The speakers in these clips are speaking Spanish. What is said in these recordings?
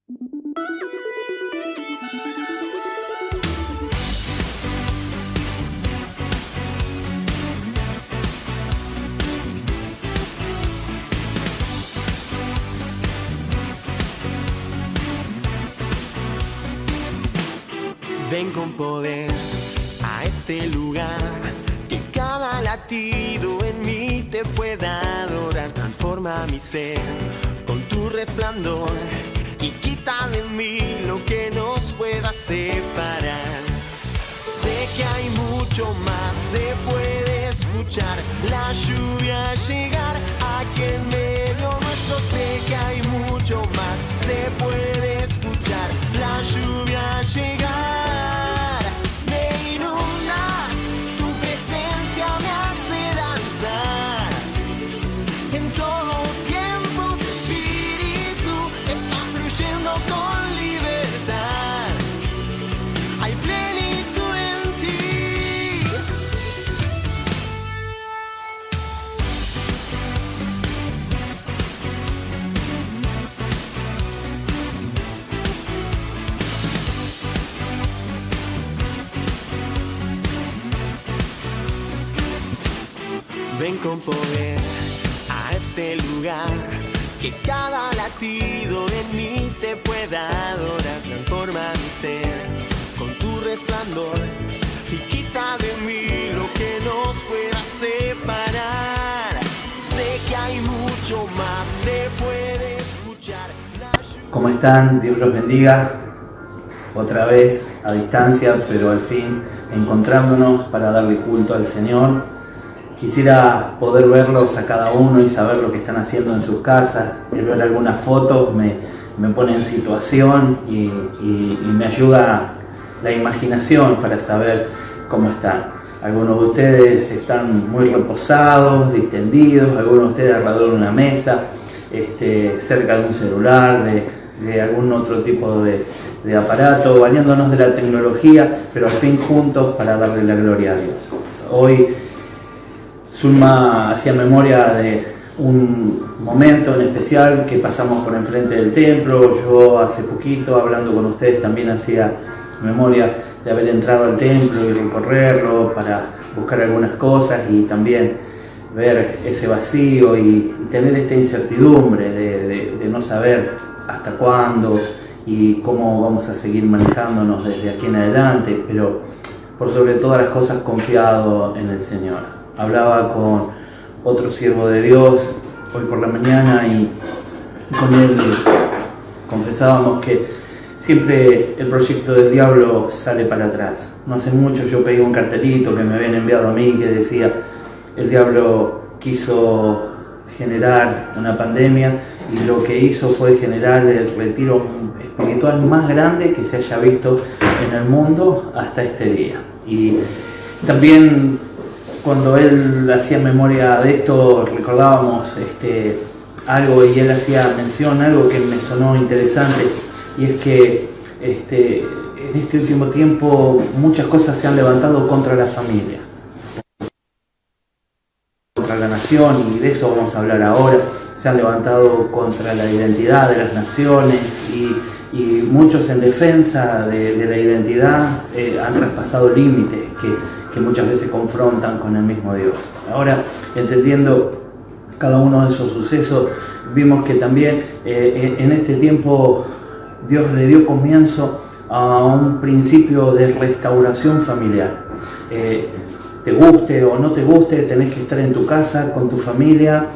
Ven con poder a este lugar, que cada latido en mí te pueda adorar. Transforma mi ser con tu resplandor y quita de mí lo que nos pueda separar. Sé que hay mucho más, se puede escuchar la lluvia llegar aquí en medio nuestro. Sé que hay mucho más, se puede escuchar la lluvia llegar. Me inunda, tu presencia me hace danzar. En todo tiempo tu espíritu está fluyendo con libertad. Hay plenitud en ti. Ven con poder a este lugar, que cada latido en mí te pueda adorar. Transforma mi ser con tu resplandor y quita de mí lo que nos pueda separar. Sé que hay mucho más, se puede escuchar la lluvia. ¿Cómo están? Dios los bendiga. Otra vez a distancia, pero al fin encontrándonos para darle culto al Señor. Quisiera poder verlos a cada uno y saber lo que están haciendo en sus casas. El ver algunas fotos me pone en situación y me ayuda la imaginación para saber cómo están. Algunos de ustedes están muy reposados, distendidos, algunos de ustedes alrededor de una mesa, cerca de un celular, de algún otro tipo de aparato, valiéndonos de la tecnología, pero al fin juntos para darle la gloria a Dios. Hoy Zulma hacía memoria de un momento en especial que pasamos por enfrente del templo. Yo hace poquito, hablando con ustedes, también hacía memoria de haber entrado al templo y recorrerlo para buscar algunas cosas y también ver ese vacío y tener esta incertidumbre de no saber hasta cuándo y cómo vamos a seguir manejándonos desde aquí en adelante, pero por sobre todas las cosas confiado en el Señor. Hablaba con otro siervo de Dios hoy por la mañana y con él confesábamos que siempre el proyecto del diablo sale para atrás. No hace mucho yo pegué un cartelito que me habían enviado a mí que decía: el diablo quiso generar una pandemia y lo que hizo fue generar el retiro espiritual más grande que se haya visto en el mundo hasta este día. Y también cuando él hacía memoria de esto, recordábamos algo y él hacía mención, algo que me sonó interesante, y es que en este último tiempo muchas cosas se han levantado contra la familia, contra la nación, y de eso vamos a hablar ahora. Se han levantado contra la identidad de las naciones y muchos en defensa de la identidad han traspasado límites que muchas veces confrontan con el mismo Dios. Ahora, entendiendo cada uno de esos sucesos, vimos que también en este tiempo Dios le dio comienzo a un principio de restauración familiar. Te guste o no te guste, tenés que estar en tu casa con tu familia,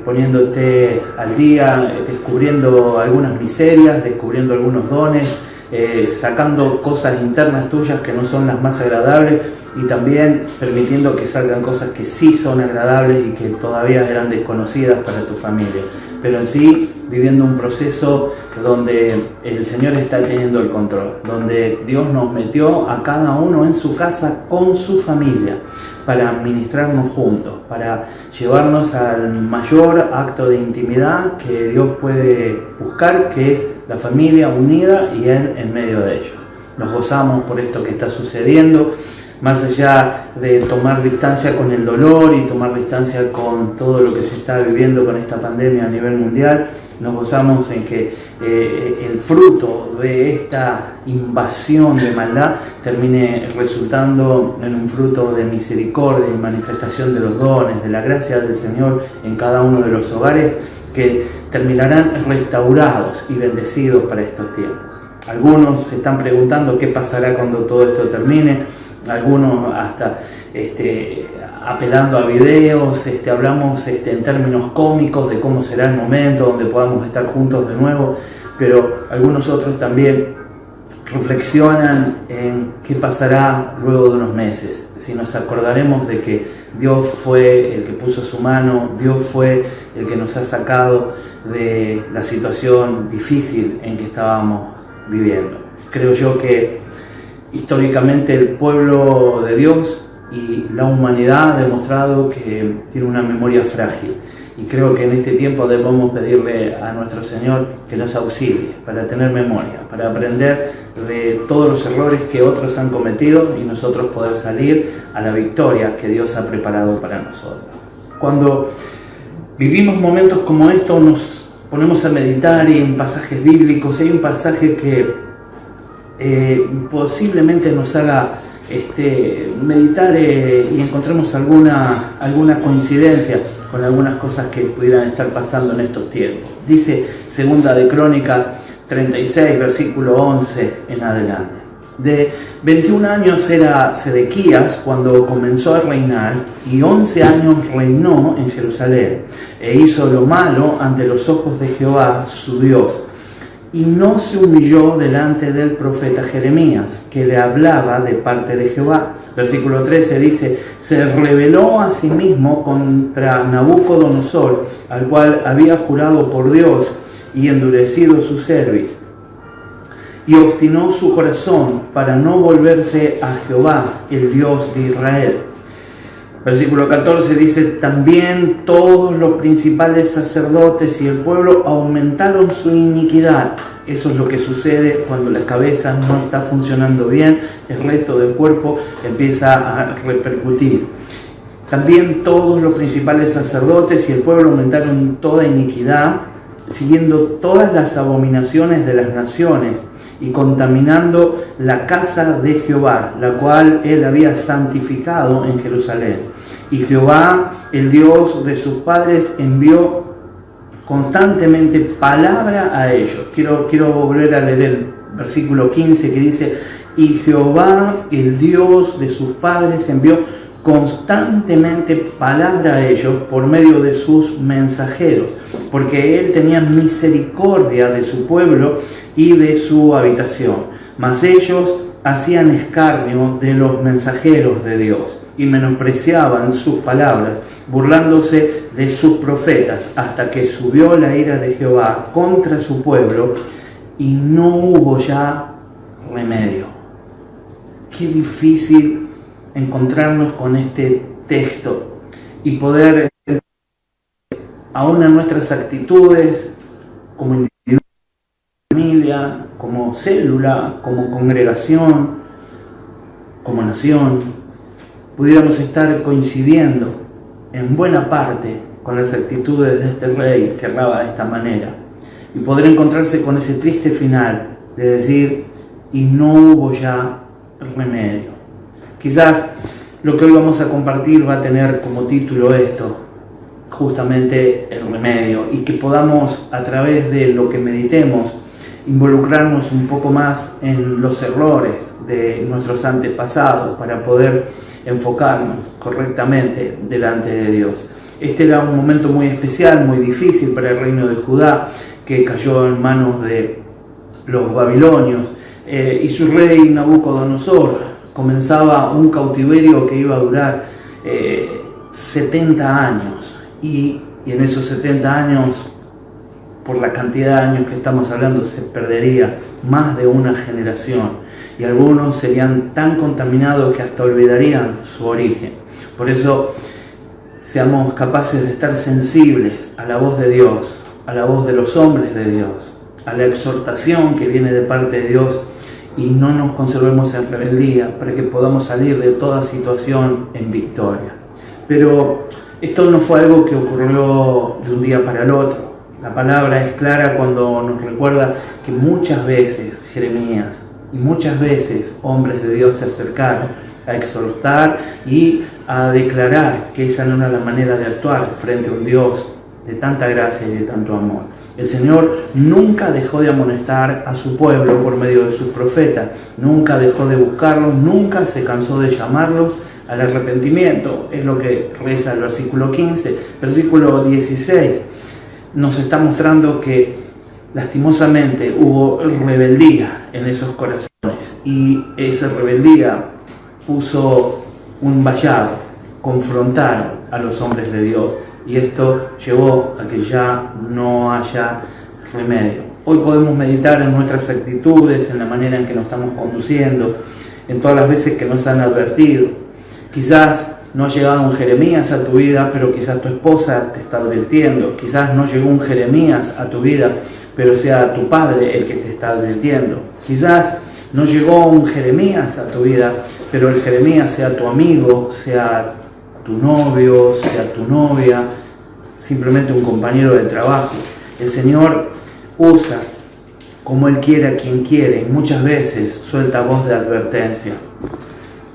poniéndote al día, descubriendo algunas miserias, descubriendo algunos dones, sacando cosas internas tuyas que no son las más agradables y también permitiendo que salgan cosas que sí son agradables y que todavía eran desconocidas para tu familia. Pero en sí, viviendo un proceso donde el Señor está teniendo el control, donde Dios nos metió a cada uno en su casa con su familia para ministrarnos juntos, para llevarnos al mayor acto de intimidad que Dios puede buscar, que es la familia unida y Él en medio de ellos. Nos gozamos por esto que está sucediendo. más allá de tomar distancia con el dolor y tomar distancia con todo lo que se está viviendo con esta pandemia a nivel mundial, nos gozamos en que el fruto de esta invasión de maldad termine resultando en un fruto de misericordia y manifestación de los dones, de la gracia del Señor en cada uno de los hogares, que terminarán restaurados y bendecidos para estos tiempos. Algunos se están preguntando qué pasará cuando todo esto termine, algunos hasta apelando a videos, hablamos en términos cómicos de cómo será el momento donde podamos estar juntos de nuevo, pero algunos otros también reflexionan en qué pasará luego de unos meses, si nos acordaremos de que Dios fue el que puso su mano, Dios fue el que nos ha sacado de la situación difícil en que estábamos viviendo. Creo yo que históricamente el pueblo de Dios y la humanidad ha demostrado que tiene una memoria frágil, y creo que en este tiempo debemos pedirle a nuestro Señor que nos auxilie para tener memoria, para aprender de todos los errores que otros han cometido y nosotros poder salir a la victoria que Dios ha preparado para nosotros. Cuando vivimos momentos como estos nos ponemos a meditar en pasajes bíblicos. Hay un pasaje que posiblemente nos haga meditar y encontremos alguna coincidencia con algunas cosas que pudieran estar pasando en estos tiempos. Dice Segunda de Crónicas 36, versículo 11 en adelante. De 21 años era Sedequías cuando comenzó a reinar, y 11 años reinó en Jerusalén, e hizo lo malo ante los ojos de Jehová su Dios, y no se humilló delante del profeta Jeremías, que le hablaba de parte de Jehová. Versículo 13 dice: se rebeló a sí mismo contra Nabucodonosor, al cual había jurado por Dios y endurecido su cerviz, y obstinó su corazón para no volverse a Jehová, el Dios de Israel. Versículo 14 dice: también todos los principales sacerdotes y el pueblo aumentaron su iniquidad. Eso es lo que sucede cuando la cabeza no está funcionando bien, el resto del cuerpo empieza a repercutir. También todos los principales sacerdotes y el pueblo aumentaron toda iniquidad, siguiendo todas las abominaciones de las naciones y contaminando la casa de Jehová, la cual él había santificado en Jerusalén. Y Jehová, el Dios de sus padres, envió constantemente palabra a ellos. Quiero volver a leer el versículo 15 que dice: y Jehová, el Dios de sus padres, envió constantemente palabra a ellos por medio de sus mensajeros, porque él tenía misericordia de su pueblo y de su habitación. Mas ellos hacían escarnio de los mensajeros de Dios y menospreciaban sus palabras, burlándose de sus profetas, hasta que subió la ira de Jehová contra su pueblo y no hubo ya remedio. Qué difícil encontrarnos con este texto y poder, aún en nuestras actitudes como individuo, familia, como célula, como congregación, como nación, pudiéramos estar coincidiendo en buena parte con las actitudes de este rey que erraba de esta manera, y poder encontrarse con ese triste final de decir: y no hubo ya remedio. Quizás lo que hoy vamos a compartir va a tener como título esto, justamente el remedio, y que podamos, a través de lo que meditemos, involucrarnos un poco más en los errores de nuestros antepasados para poder enfocarnos correctamente delante de Dios. Este era un momento muy especial, muy difícil para el reino de Judá, que cayó en manos de los babilonios, y su rey Nabucodonosor comenzaba un cautiverio que iba a durar 70 años, y en esos 70 años, por la cantidad de años que estamos hablando, se perdería más de una generación, y algunos serían tan contaminados que hasta olvidarían su origen. Por eso, seamos capaces de estar sensibles a la voz de Dios, a la voz de los hombres de Dios, a la exhortación que viene de parte de Dios, y no nos conservemos en rebeldía, para que podamos salir de toda situación en victoria. Pero esto no fue algo que ocurrió de un día para el otro. La palabra es clara cuando nos recuerda que muchas veces Jeremías y muchas veces hombres de Dios se acercaron a exhortar y a declarar que esa no era la manera de actuar frente a un Dios de tanta gracia y de tanto amor. El Señor nunca dejó de amonestar a su pueblo por medio de sus profetas, nunca dejó de buscarlos, nunca se cansó de llamarlos al arrepentimiento. Es lo que reza el versículo 15. Versículo 16 nos está mostrando que lastimosamente hubo rebeldía en esos corazones y esa rebeldía puso un vallado, confrontaron a los hombres de Dios y esto llevó a que ya no haya remedio. Hoy podemos meditar en nuestras actitudes, en la manera en que nos estamos conduciendo, en todas las veces que nos han advertido. Quizás no ha llegado un Jeremías a tu vida, pero quizás tu esposa te está advirtiendo. Quizás no llegó un Jeremías a tu vida, pero sea tu padre el que te está advirtiendo. Quizás no llegó un Jeremías a tu vida, pero el Jeremías sea tu amigo, sea tu novio, sea tu novia, simplemente un compañero de trabajo. El Señor usa como Él quiere a quien quiere y muchas veces suelta voz de advertencia.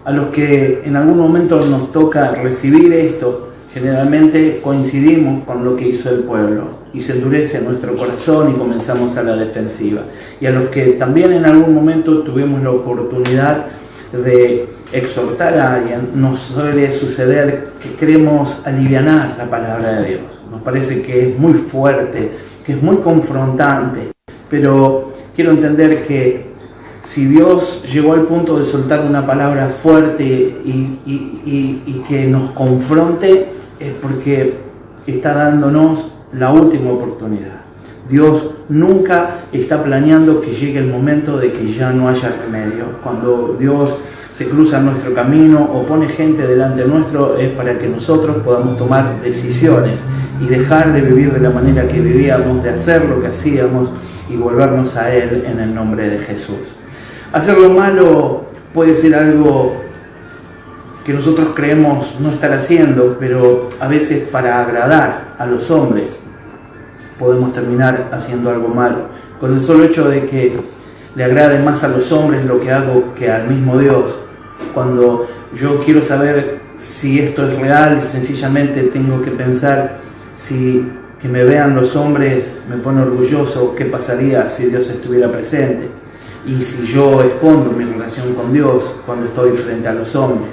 A los que en algún momento nos toca recibir esto, generalmente coincidimos con lo que hizo el pueblo y se endurece nuestro corazón y comenzamos a la defensiva. Y a los que también en algún momento tuvimos la oportunidad de exhortar a alguien, nos suele suceder que queremos alivianar la palabra de Dios. Nos parece que es muy fuerte, que es muy confrontante, pero quiero entender que si Dios llegó al punto de soltar una palabra fuerte y que nos confronte, es porque está dándonos la última oportunidad. Dios nunca está planeando que llegue el momento de que ya no haya remedio. Cuando Dios se cruza en nuestro camino o pone gente delante nuestro, es para que nosotros podamos tomar decisiones y dejar de vivir de la manera que vivíamos, de hacer lo que hacíamos y volvernos a Él en el nombre de Jesús. Hacer lo malo puede ser algo que nosotros creemos no estar haciendo, pero a veces para agradar a los hombres podemos terminar haciendo algo malo. Con el solo hecho de que le agrade más a los hombres lo que hago que al mismo Dios. Cuando yo quiero saber si esto es real, sencillamente tengo que pensar si que me vean los hombres me pone orgulloso, qué pasaría si Dios estuviera presente. Y si yo escondo mi relación con Dios cuando estoy frente a los hombres.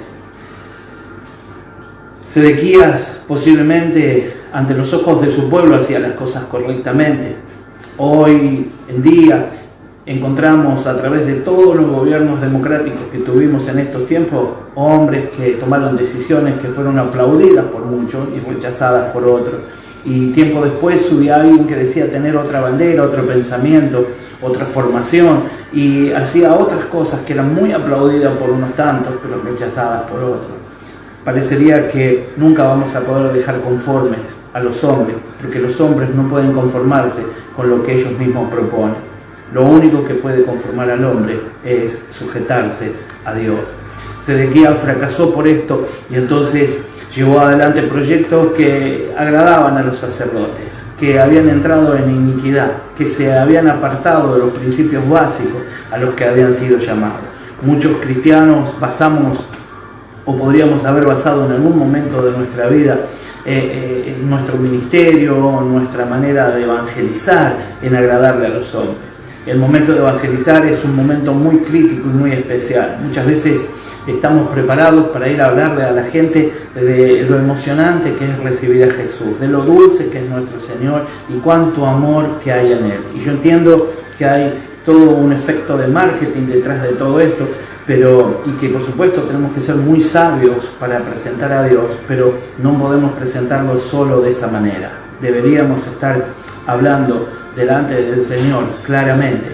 Sedequías posiblemente ante los ojos de su pueblo hacía las cosas correctamente. Hoy en día encontramos a través de todos los gobiernos democráticos que tuvimos en estos tiempos, hombres que tomaron decisiones que fueron aplaudidas por muchos y rechazadas por otros. Y tiempo después subía alguien que decía tener otra bandera, otro pensamiento, otra formación, y hacía otras cosas que eran muy aplaudidas por unos tantos, pero rechazadas por otros. Parecería que nunca vamos a poder dejar conformes a los hombres, porque los hombres no pueden conformarse con lo que ellos mismos proponen. Lo único que puede conformar al hombre es sujetarse a Dios. Sedequías fracasó por esto y entonces llevó adelante proyectos que agradaban a los sacerdotes, que habían entrado en iniquidad, que se habían apartado de los principios básicos a los que habían sido llamados. Muchos cristianos basamos, o podríamos haber basado en algún momento de nuestra vida, nuestro ministerio, nuestra manera de evangelizar en agradarle a los hombres. El momento de evangelizar es un momento muy crítico y muy especial. Muchas veces estamos preparados para ir a hablarle a la gente de lo emocionante que es recibir a Jesús, de lo dulce que es nuestro Señor y cuánto amor que hay en Él. Y yo entiendo que hay todo un efecto de marketing detrás de todo esto, y que por supuesto tenemos que ser muy sabios para presentar a Dios, pero no podemos presentarlo solo de esa manera. Deberíamos estar hablando delante del Señor claramente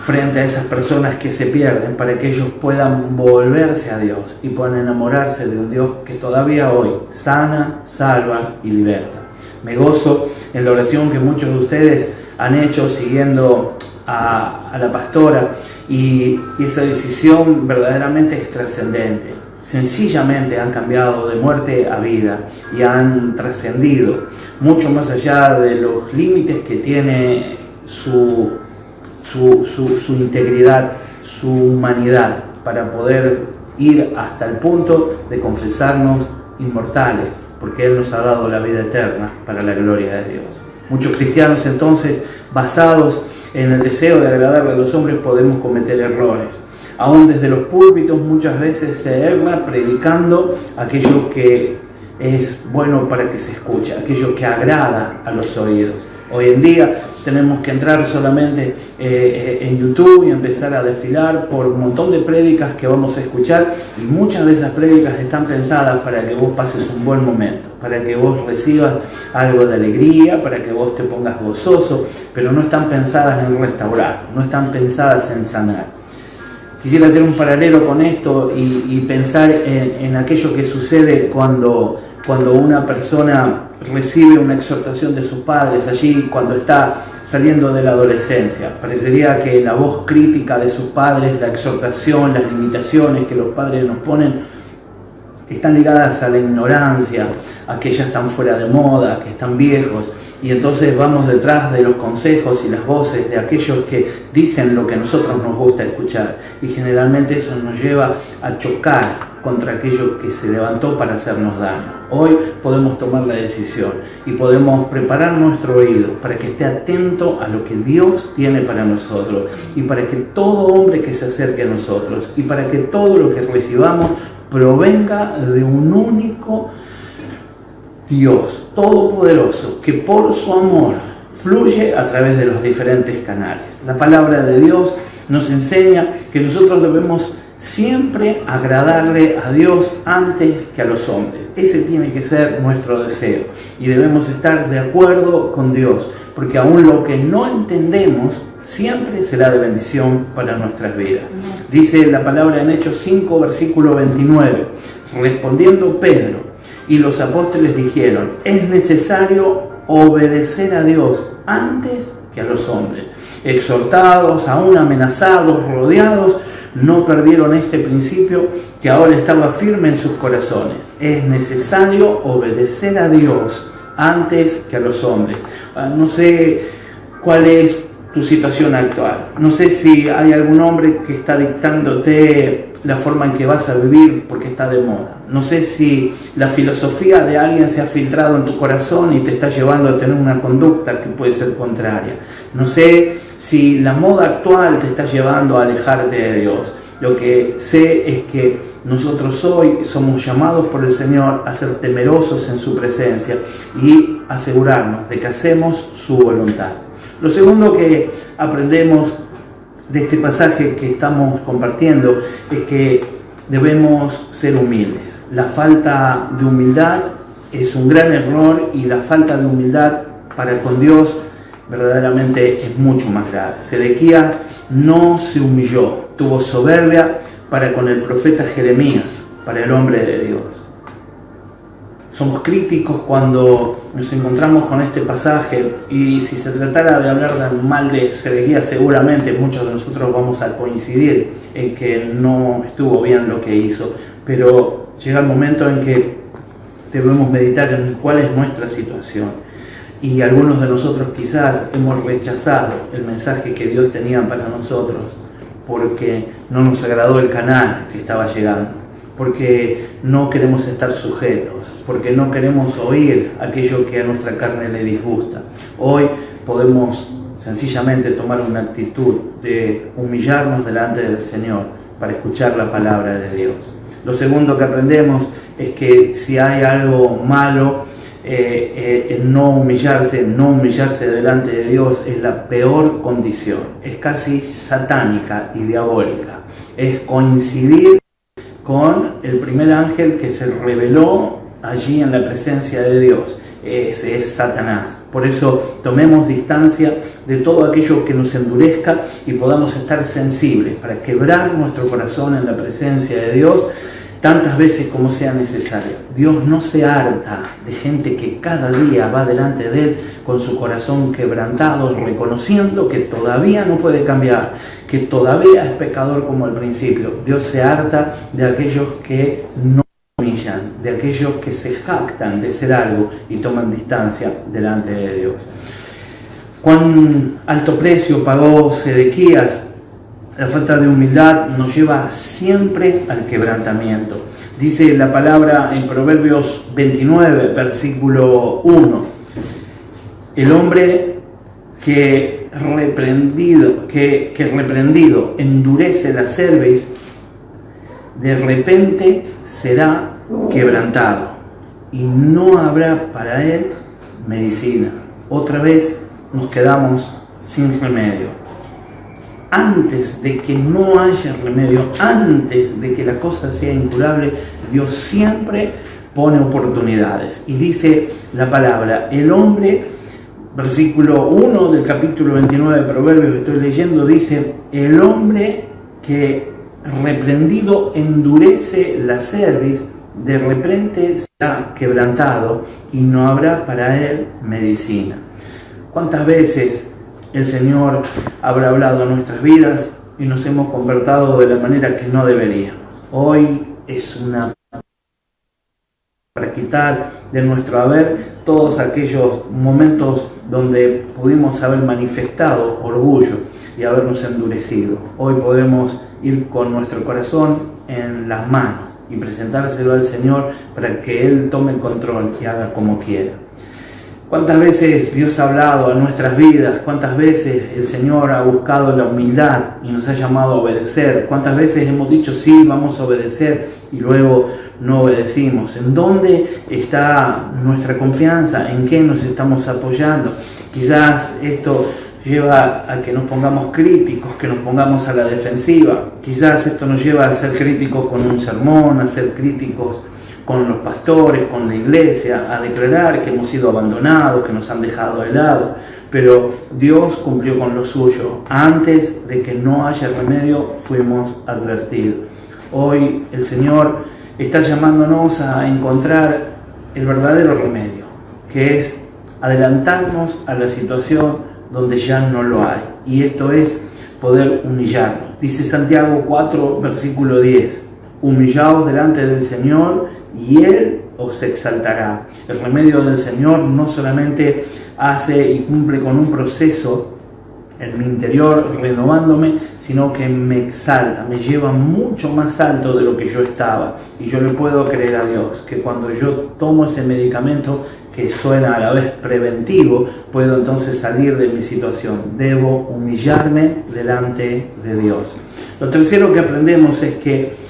frente a esas personas que se pierden, para que ellos puedan volverse a Dios y puedan enamorarse de un Dios que todavía hoy sana, salva y liberta. Me gozo en la oración que muchos de ustedes han hecho siguiendo a la pastora y esa decisión verdaderamente es trascendente. Sencillamente han cambiado de muerte a vida y han trascendido mucho más allá de los límites que tiene su integridad, su humanidad, para poder ir hasta el punto de confesarnos inmortales, porque Él nos ha dado la vida eterna para la gloria de Dios. Muchos cristianos entonces, basados en el deseo de agradarle a los hombres, podemos cometer errores. Aún desde los púlpitos muchas veces se erra predicando aquello que es bueno para que se escuche, aquello que agrada a los oídos. Hoy en día tenemos que entrar solamente en YouTube y empezar a desfilar por un montón de prédicas que vamos a escuchar, y muchas de esas prédicas están pensadas para que vos pases un buen momento, para que vos recibas algo de alegría, para que vos te pongas gozoso, pero no están pensadas en restaurar, no están pensadas en sanar. Quisiera hacer un paralelo con esto y pensar en aquello que sucede cuando una persona recibe una exhortación de sus padres, allí cuando está saliendo de la adolescencia. Parecería que la voz crítica de sus padres, la exhortación, las limitaciones que los padres nos ponen, están ligadas a la ignorancia, a que ya están fuera de moda, que están viejos. Y entonces vamos detrás de los consejos y las voces de aquellos que dicen lo que a nosotros nos gusta escuchar. Y generalmente eso nos lleva a chocar contra aquello que se levantó para hacernos daño. Hoy podemos tomar la decisión y podemos preparar nuestro oído para que esté atento a lo que Dios tiene para nosotros, y para que todo hombre que se acerque a nosotros y para que todo lo que recibamos provenga de un único Dios todopoderoso, que por su amor fluye a través de los diferentes canales. La palabra de Dios nos enseña que nosotros debemos siempre agradarle a Dios antes que a los hombres. Ese tiene que ser nuestro deseo, y debemos estar de acuerdo con Dios, porque aún lo que no entendemos siempre será de bendición para nuestras vidas. Dice la palabra en Hechos 5, versículo 29, respondiendo Pedro y los apóstoles dijeron: es necesario obedecer a Dios antes que a los hombres. Exhortados, aún amenazados, rodeados, no perdieron este principio que ahora estaba firme en sus corazones. Es necesario obedecer a Dios antes que a los hombres. No sé cuál es tu situación actual. No sé si hay algún hombre que está dictándote la forma en que vas a vivir porque está de moda. No sé si la filosofía de alguien se ha filtrado en tu corazón y te está llevando a tener una conducta que puede ser contraria. No sé si la moda actual te está llevando a alejarte de Dios. Lo que sé es que nosotros hoy somos llamados por el Señor a ser temerosos en su presencia y asegurarnos de que hacemos su voluntad. Lo segundo que aprendemos de este pasaje que estamos compartiendo es que debemos ser humildes. La falta de humildad es un gran error, y la falta de humildad para con Dios verdaderamente es mucho más grave. Sedequías no se humilló, tuvo soberbia para con el profeta Jeremías, para el hombre de Dios. Somos críticos cuando nos encontramos con este pasaje, y si se tratara de hablar mal de Sedequías, seguramente muchos de nosotros vamos a coincidir en que no estuvo bien lo que hizo, pero llega el momento en que debemos meditar en cuál es nuestra situación, y algunos de nosotros quizás hemos rechazado el mensaje que Dios tenía para nosotros porque no nos agradó el canal que estaba llegando, porque no queremos estar sujetos, porque no queremos oír aquello que a nuestra carne le disgusta. Hoy podemos sencillamente tomar una actitud de humillarnos delante del Señor para escuchar la palabra de Dios. Lo segundo que aprendemos es que si hay algo malo, no humillarse delante de Dios es la peor condición, es casi satánica y diabólica. Es coincidir con el primer ángel que se reveló allí en la presencia de Dios. Ese es Satanás. Por eso tomemos distancia de todo aquello que nos endurezca y podamos estar sensibles para quebrar nuestro corazón en la presencia de Dios, tantas veces como sea necesario. Dios no se harta de gente que cada día va delante de Él con su corazón quebrantado, reconociendo que todavía no puede cambiar, que todavía es pecador como al principio. Dios se harta de aquellos que no humillan, de aquellos que se jactan de ser algo y toman distancia delante de Dios. Cuán alto precio pagó Sedequías. La falta de humildad nos lleva siempre al quebrantamiento. Dice la palabra en Proverbios 29, versículo 1. El hombre que reprendido endurece la cerviz, de repente será quebrantado y no habrá para él medicina. Otra vez nos quedamos sin remedio. Antes de que no haya remedio, antes de que la cosa sea incurable, Dios siempre pone oportunidades. Y dice la palabra, el hombre, versículo 1 del capítulo 29 de Proverbios que estoy leyendo, dice, el hombre que reprendido endurece la cerviz, de repente será quebrantado y no habrá para él medicina. ¿Cuántas veces el Señor habrá hablado a nuestras vidas y nos hemos comportado de la manera que no deberíamos? Hoy es una para quitar de nuestro haber todos aquellos momentos donde pudimos haber manifestado orgullo y habernos endurecido. Hoy podemos ir con nuestro corazón en las manos y presentárselo al Señor para que Él tome el control y haga como quiera. ¿Cuántas veces Dios ha hablado a nuestras vidas? ¿Cuántas veces el Señor ha buscado la humildad y nos ha llamado a obedecer? ¿Cuántas veces hemos dicho sí, vamos a obedecer y luego no obedecimos? ¿En dónde está nuestra confianza? ¿En qué nos estamos apoyando? Quizás esto lleva a que nos pongamos críticos, que nos pongamos a la defensiva. Quizás esto nos lleva a ser críticos con un sermón, a ser críticos con los pastores, con la iglesia, a declarar que hemos sido abandonados, que nos han dejado de lado. Pero Dios cumplió con lo suyo. Antes de que no haya remedio, fuimos advertidos. Hoy el Señor está llamándonos a encontrar el verdadero remedio, que es adelantarnos a la situación donde ya no lo hay. Y esto es poder humillarnos. Dice Santiago 4, versículo 10. Humillaos delante del Señor y Él os exaltará. El remedio del Señor no solamente hace y cumple con un proceso en mi interior renovándome, sino que me exalta, me lleva mucho más alto de lo que yo estaba. Y yo le puedo creer a Dios que cuando yo tomo ese medicamento que suena a la vez preventivo, puedo entonces salir de mi situación. Debo humillarme delante de Dios. Lo tercero que aprendemos es que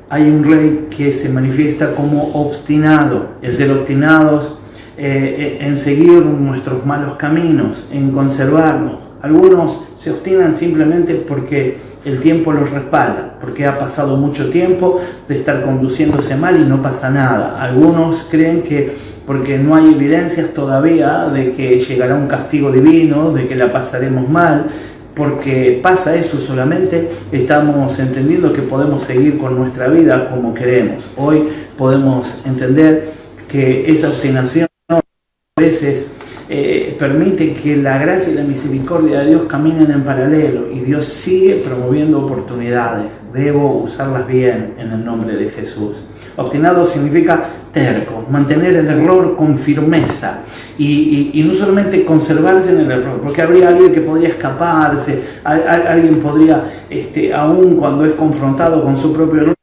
hay un rey que se manifiesta como obstinado. El ser obstinados en seguir nuestros malos caminos, en conservarnos. Algunos se obstinan simplemente porque el tiempo los respalda, porque ha pasado mucho tiempo de estar conduciéndose mal y no pasa nada. Algunos creen que porque no hay evidencias todavía de que llegará un castigo divino, de que la pasaremos mal, porque pasa eso solamente, estamos entendiendo que podemos seguir con nuestra vida como queremos. Hoy podemos entender que esa obstinación a veces permite que la gracia y la misericordia de Dios caminen en paralelo y Dios sigue promoviendo oportunidades. Debo usarlas bien en el nombre de Jesús. Obstinado significa terco, mantener el error con firmeza y no solamente conservarse en el error, porque habría alguien que podría escaparse, alguien podría, aún cuando es confrontado con su propio error,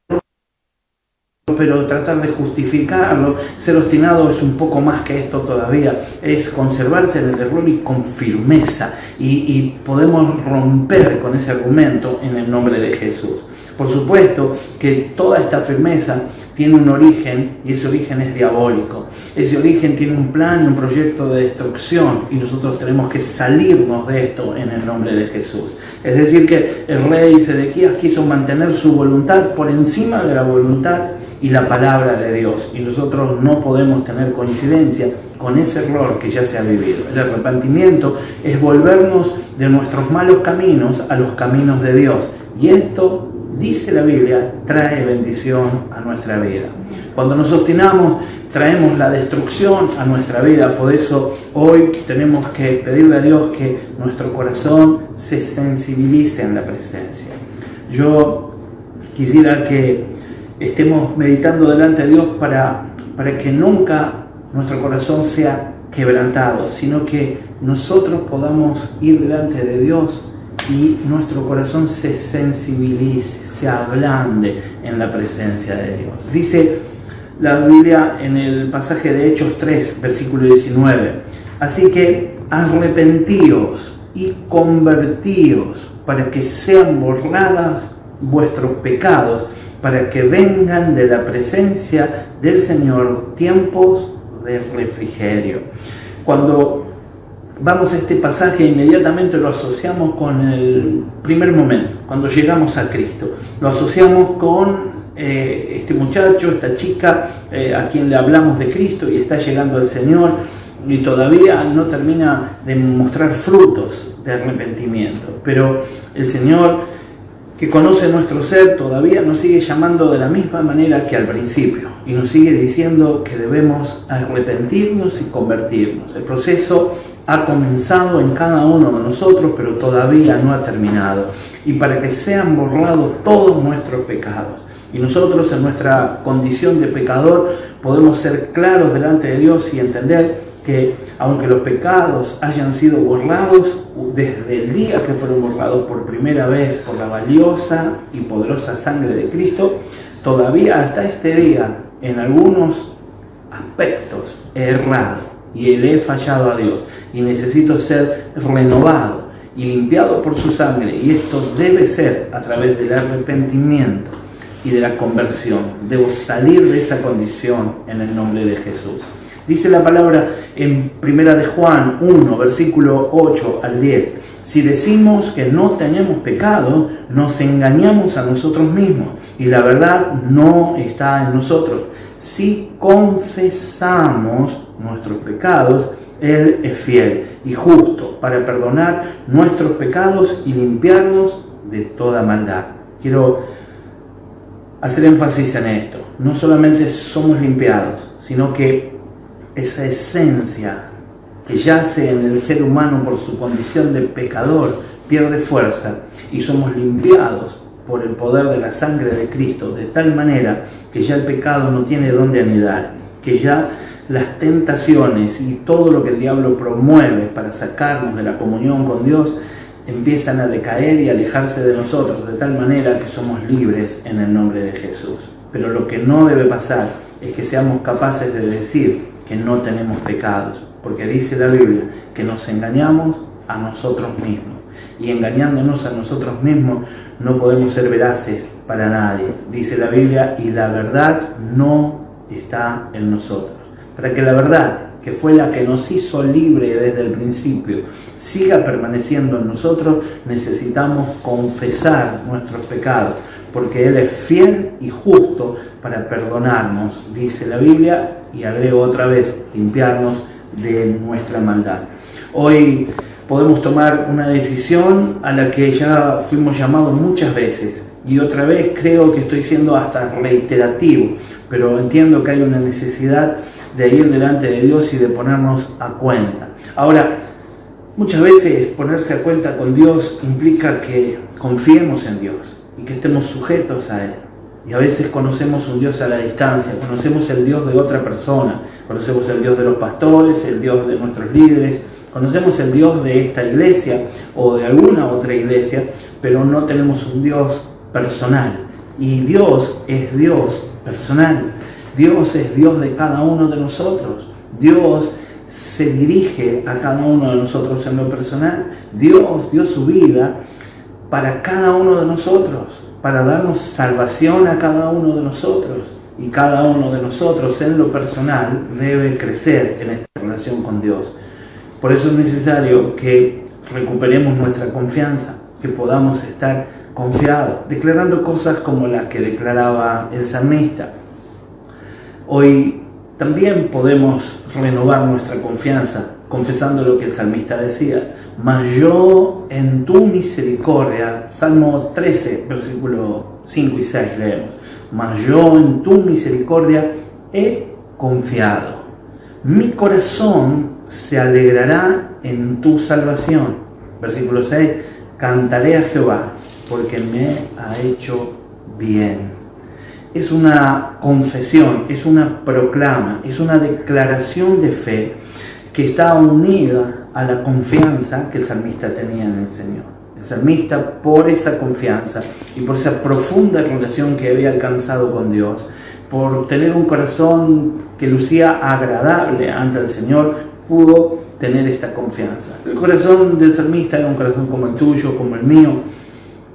pero tratar de justificarlo. Ser obstinado es un poco más que esto todavía, es conservarse en el error y con firmeza, y podemos romper con ese argumento en el nombre de Jesús. Por supuesto que toda esta firmeza tiene un origen y ese origen es diabólico. Ese origen tiene un plan y un proyecto de destrucción y nosotros tenemos que salirnos de esto en el nombre de Jesús. Es decir que el rey Sedequías quiso mantener su voluntad por encima de la voluntad y la palabra de Dios y nosotros no podemos tener coincidencia con ese error que ya se ha vivido. El arrepentimiento es volvernos de nuestros malos caminos a los caminos de Dios y esto dice la Biblia, trae bendición a nuestra vida. Cuando nos obstinamos, traemos la destrucción a nuestra vida. Por eso hoy tenemos que pedirle a Dios que nuestro corazón se sensibilice en la presencia. Yo quisiera que estemos meditando delante de Dios para que nunca nuestro corazón sea quebrantado, sino que nosotros podamos ir delante de Dios y nuestro corazón se sensibilice, se ablande en la presencia de Dios. Dice la Biblia en el pasaje de Hechos 3, versículo 19, así que arrepentíos y convertíos para que sean borradas vuestros pecados, para que vengan de la presencia del Señor tiempos de refrigerio. Cuando vamos a este pasaje, inmediatamente lo asociamos con el primer momento, cuando llegamos a Cristo. Lo asociamos con este muchacho, esta chica, a quien le hablamos de Cristo y está llegando al Señor y todavía no termina de mostrar frutos de arrepentimiento. Pero el Señor, que conoce nuestro ser, todavía nos sigue llamando de la misma manera que al principio y nos sigue diciendo que debemos arrepentirnos y convertirnos. El proceso ha comenzado en cada uno de nosotros, pero todavía no ha terminado. Y para que sean borrados todos nuestros pecados. Y nosotros en nuestra condición de pecador podemos ser claros delante de Dios y entender que aunque los pecados hayan sido borrados desde el día que fueron borrados por primera vez por la valiosa y poderosa sangre de Cristo, todavía hasta este día en algunos aspectos he errado y le he fallado a Dios y necesito ser renovado y limpiado por su sangre, y esto debe ser a través del arrepentimiento y de la conversión. Debo salir de esa condición en el nombre de Jesús. Dice la palabra en 1 de Juan 1, versículo 8 al 10. Si decimos que no tenemos pecado, nos engañamos a nosotros mismos y la verdad no está en nosotros. Si confesamos nuestros pecados, Él es fiel y justo para perdonar nuestros pecados y limpiarnos de toda maldad. Quiero hacer énfasis en esto. No solamente somos limpiados, sino que esa esencia que yace en el ser humano por su condición de pecador pierde fuerza y somos limpiados por el poder de la sangre de Cristo, de tal manera que ya el pecado no tiene dónde anidar, que ya las tentaciones y todo lo que el diablo promueve para sacarnos de la comunión con Dios empiezan a decaer y alejarse de nosotros, de tal manera que somos libres en el nombre de Jesús. Pero lo que no debe pasar es que seamos capaces de decir que no tenemos pecados, porque dice la Biblia que nos engañamos a nosotros mismos, y engañándonos a nosotros mismos no podemos ser veraces para nadie. Dice la Biblia, y la verdad no está en nosotros. Para que la verdad, que fue la que nos hizo libre desde el principio, siga permaneciendo en nosotros, necesitamos confesar nuestros pecados, porque Él es fiel y justo para perdonarnos, dice la Biblia, y agrego otra vez, limpiarnos de nuestra maldad. Hoy podemos tomar una decisión a la que ya fuimos llamados muchas veces, y otra vez creo que estoy siendo hasta reiterativo, pero entiendo que hay una necesidad de ir delante de Dios y de ponernos a cuenta. Ahora, muchas veces ponerse a cuenta con Dios implica que confiemos en Dios y que estemos sujetos a Él. Y a veces conocemos un Dios a la distancia, conocemos el Dios de otra persona, conocemos el Dios de los pastores, el Dios de nuestros líderes, conocemos el Dios de esta iglesia o de alguna otra iglesia, pero no tenemos un Dios personal. Y Dios es Dios personal. Dios es Dios de cada uno de nosotros. Dios se dirige a cada uno de nosotros en lo personal. Dios dio su vida para cada uno de nosotros, para darnos salvación a cada uno de nosotros. Y cada uno de nosotros en lo personal debe crecer en esta relación con Dios. Por eso es necesario que recuperemos nuestra confianza, que podamos estar confiados, declarando cosas como las que declaraba el salmista. Hoy también podemos renovar nuestra confianza, confesando lo que el salmista decía. mas yo en tu misericordia, Salmo 13, versículo 5 y 6 leemos, mas yo en tu misericordia he confiado. Mi corazón se alegrará en tu salvación. Versículo 6, cantaré a Jehová porque me ha hecho bien. Es una confesión, es una proclama, es una declaración de fe que está unida a la confianza que el salmista tenía en el Señor. El salmista, por esa confianza y por esa profunda relación que había alcanzado con Dios, por tener un corazón que lucía agradable ante el Señor, pudo tener esta confianza. El corazón del salmista era un corazón como el tuyo, como el mío,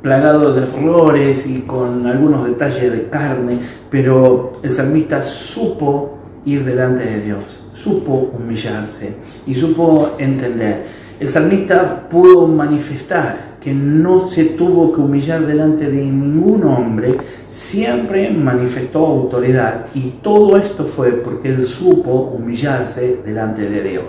plagado de errores y con algunos detalles de carne, pero el salmista supo ir delante de Dios, supo humillarse y supo entender. El salmista pudo manifestar que no se tuvo que humillar delante de ningún hombre, siempre manifestó autoridad, y todo esto fue porque él supo humillarse delante de Dios.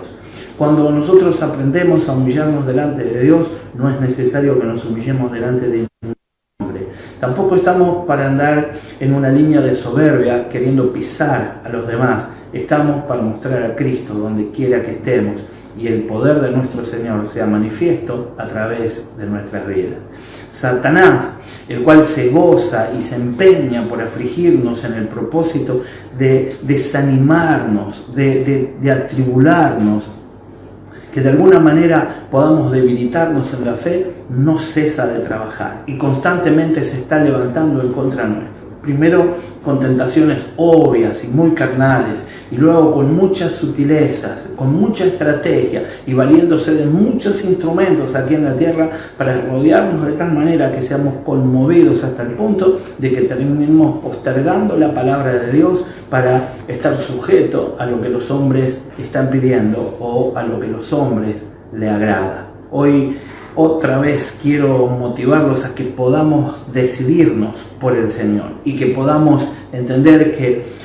Cuando nosotros aprendemos a humillarnos delante de Dios, no es necesario que nos humillemos delante de ningún hombre. Tampoco estamos para andar en una línea de soberbia queriendo pisar a los demás. Estamos para mostrar a Cristo donde quiera que estemos y el poder de nuestro Señor sea manifiesto a través de nuestras vidas. Satanás, el cual se goza y se empeña por afligirnos en el propósito de desanimarnos, de atribularnos, que de alguna manera podamos debilitarnos en la fe, no cesa de trabajar y constantemente se está levantando en contra nuestro. Primero con tentaciones obvias y muy carnales, y luego con muchas sutilezas, con mucha estrategia y valiéndose de muchos instrumentos aquí en la tierra para rodearnos de tal manera que seamos conmovidos hasta el punto de que terminemos postergando la palabra de Dios para estar sujeto a lo que los hombres están pidiendo o a lo que los hombres le agrada. Hoy otra vez quiero motivarlos a que podamos decidirnos por el Señor y que podamos entender que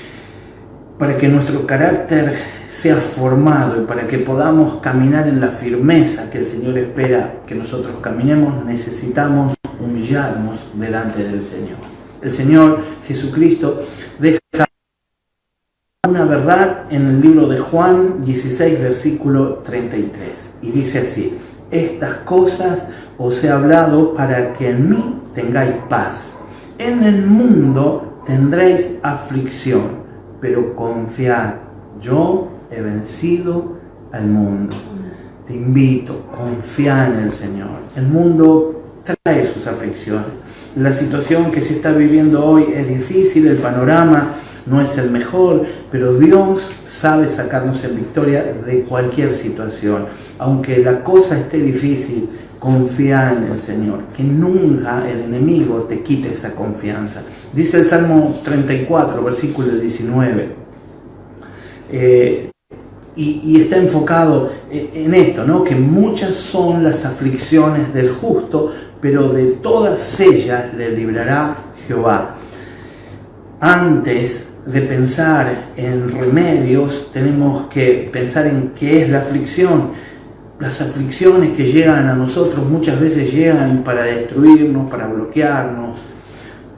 para que nuestro carácter sea formado y para que podamos caminar en la firmeza que el Señor espera que nosotros caminemos, necesitamos humillarnos delante del Señor. El Señor Jesucristo deja una verdad en el libro de Juan 16, versículo 33, y dice así: estas cosas os he hablado para que en mí tengáis paz. En el mundo tendréis aflicción, pero confiad, yo he vencido al mundo. Te invito, confía en el Señor. El mundo trae sus aflicciones. La situación que se está viviendo hoy es difícil, el panorama no es el mejor, pero Dios sabe sacarnos en victoria de cualquier situación. Aunque la cosa esté difícil, confía en el Señor, que nunca el enemigo te quite esa confianza. Dice el Salmo 34, versículo 19, y está enfocado en esto, ¿no? Que muchas son las aflicciones del justo, pero de todas ellas le librará Jehová. Antes de pensar en remedios, tenemos que pensar en qué es la aflicción. Las aflicciones que llegan a nosotros muchas veces llegan para destruirnos, para bloquearnos.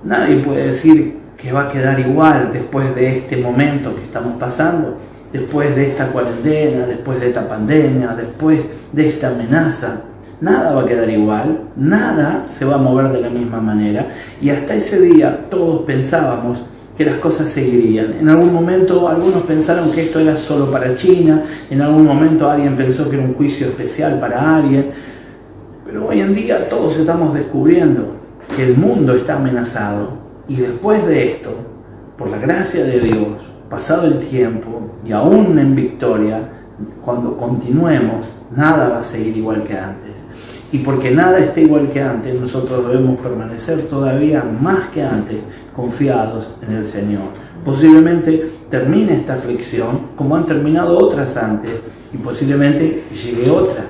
Nadie puede decir que va a quedar igual después de este momento que estamos pasando, después de esta cuarentena, después de esta pandemia, después de esta amenaza. Nada va a quedar igual, nada se va a mover de la misma manera, y hasta ese día todos pensábamos que las cosas seguirían. En algún momento algunos pensaron que esto era solo para China, en algún momento alguien pensó que era un juicio especial para alguien, pero hoy en día todos estamos descubriendo que el mundo está amenazado, y después de esto, por la gracia de Dios, pasado el tiempo y aún en victoria, cuando continuemos, nada va a seguir igual que antes. Y porque nada está igual que antes, nosotros debemos permanecer todavía más que antes confiados en el Señor. Posiblemente termine esta aflicción como han terminado otras antes, y posiblemente llegue otra.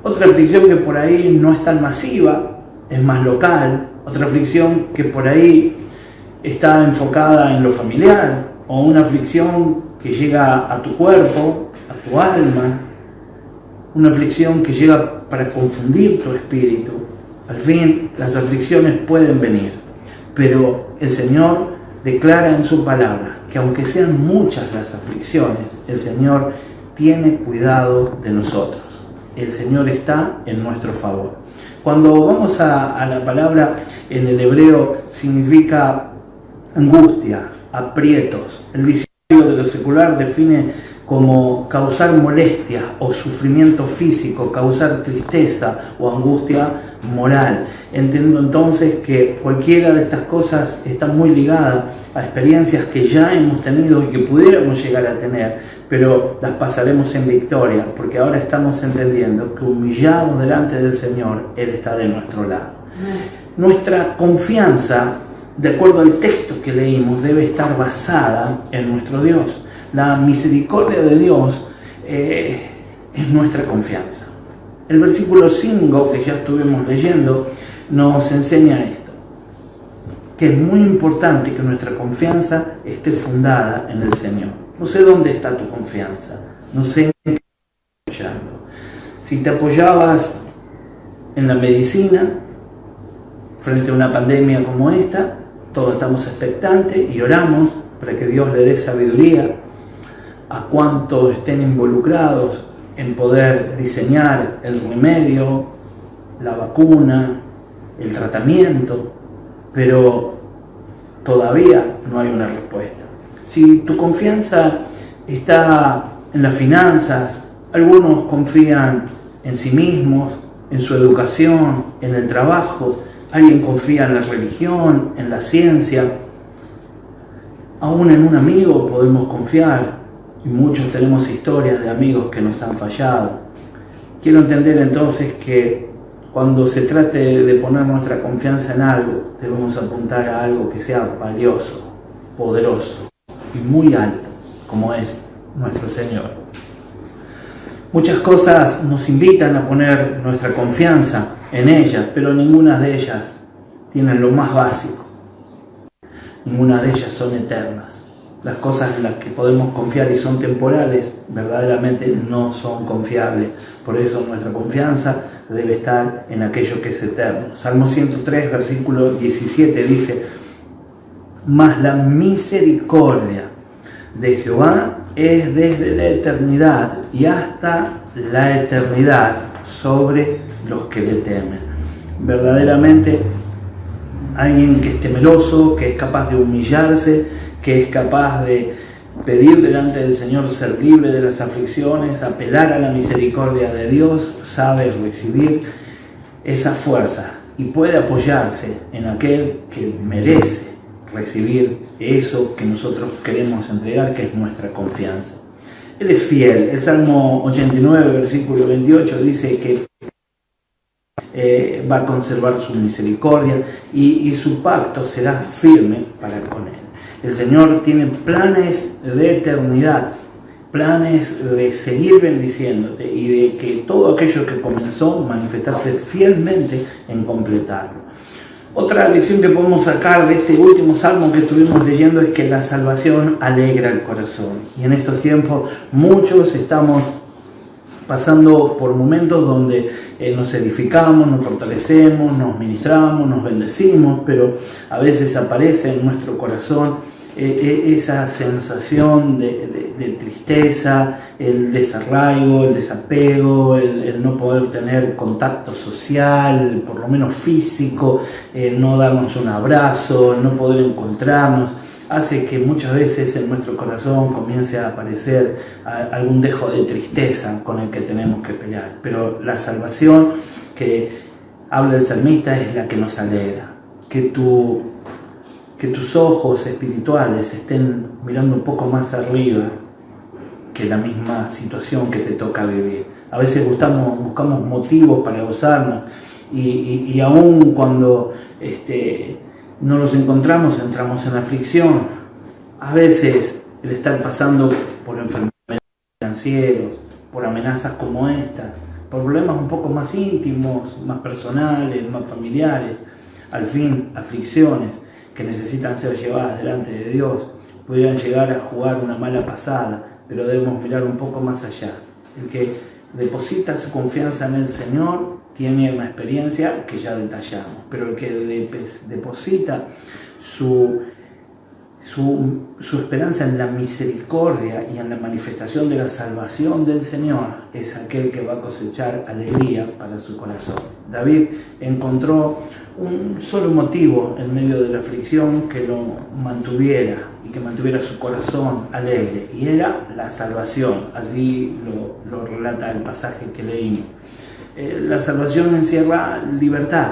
Otra aflicción que por ahí no es tan masiva, es más local. Otra aflicción que por ahí está enfocada en lo familiar, o una aflicción que llega a tu cuerpo, a tu alma. una aflicción que llega para confundir tu espíritu. Al fin, las aflicciones pueden venir, pero el Señor declara en su palabra que aunque sean muchas las aflicciones, el Señor tiene cuidado de nosotros. El Señor está en nuestro favor. Cuando vamos a la palabra en el hebreo significa angustia, aprietos. El diccionario de lo secular define como causar molestia o sufrimiento físico, causar tristeza o angustia moral. Entiendo entonces que cualquiera de estas cosas está muy ligada a experiencias que ya hemos tenido y que pudiéramos llegar a tener, pero las pasaremos en victoria, porque ahora estamos entendiendo que humillados delante del Señor, Él está de nuestro lado. Nuestra confianza, de acuerdo al texto que leímos, debe estar basada en nuestro Dios. La misericordia de Dios es nuestra confianza. El versículo 5 que ya estuvimos leyendo nos enseña esto, que es muy importante que nuestra confianza esté fundada en el Señor. No sé dónde está tu confianza, no sé en qué estás apoyando. Si te apoyabas en la medicina frente a una pandemia como esta, todos estamos expectantes y oramos para que Dios le dé sabiduría a cuantos estén involucrados en poder diseñar el remedio, la vacuna, el tratamiento, pero todavía no hay una respuesta. Si tu confianza está en las finanzas, algunos confían en sí mismos, en su educación, en el trabajo, alguien confía en la religión, en la ciencia, aún en un amigo podemos confiar. Y muchos tenemos historias de amigos que nos han fallado. Quiero entender entonces que cuando se trate de poner nuestra confianza en algo, debemos apuntar a algo que sea valioso, poderoso y muy alto, como es nuestro Señor. Muchas cosas nos invitan a poner nuestra confianza en ellas, pero ninguna de ellas tienen lo más básico. Ninguna de ellas son eternas. Las cosas en las que podemos confiar y son temporales, verdaderamente no son confiables. Por eso nuestra confianza debe estar en aquello que es eterno. Salmo 103, versículo 17 dice: mas la misericordia de Jehová es desde la eternidad y hasta la eternidad sobre los que le temen. Verdaderamente, alguien que es temeroso, que es capaz de humillarse, que es capaz de pedir delante del Señor ser libre de las aflicciones, apelar a la misericordia de Dios, sabe recibir esa fuerza y puede apoyarse en aquel que merece recibir eso que nosotros queremos entregar, que es nuestra confianza. Él es fiel. El Salmo 89, versículo 28 dice que va a conservar su misericordia y su pacto será firme para con él. El Señor tiene planes de eternidad, planes de seguir bendiciéndote y de que todo aquello que comenzó manifestarse fielmente en completarlo. Otra lección que podemos sacar de este último salmo que estuvimos leyendo es que la salvación alegra el corazón. Y en estos tiempos muchos estamos pasando por momentos donde nos edificamos, nos fortalecemos, nos ministramos, nos bendecimos, pero a veces aparece en nuestro corazón esa sensación de tristeza, el desarraigo, el desapego, el no poder tener contacto social, por lo menos físico, no darnos un abrazo, no poder encontrarnos. Hace que muchas veces en nuestro corazón comience a aparecer algún dejo de tristeza con el que tenemos que pelear. Pero la salvación que habla el salmista es la que nos alegra. Que tus ojos espirituales estén mirando un poco más arriba que la misma situación que te toca vivir. A veces buscamos motivos para gozarnos y aún cuando no los encontramos, entramos en aflicción. A veces el estar pasando por enfermedades financieras, por amenazas como esta, por problemas un poco más íntimos, más personales, más familiares, al fin aflicciones que necesitan ser llevadas delante de Dios, pudieran llegar a jugar una mala pasada, pero debemos mirar un poco más allá. El que deposita su confianza en el Señor tiene una experiencia que ya detallamos, pero el que deposita su esperanza en la misericordia y en la manifestación de la salvación del Señor es aquel que va a cosechar alegría para su corazón. David encontró un solo motivo en medio de la aflicción que lo mantuviera y que mantuviera su corazón alegre, y era la salvación. Así lo relata el pasaje que leímos. La salvación encierra libertad,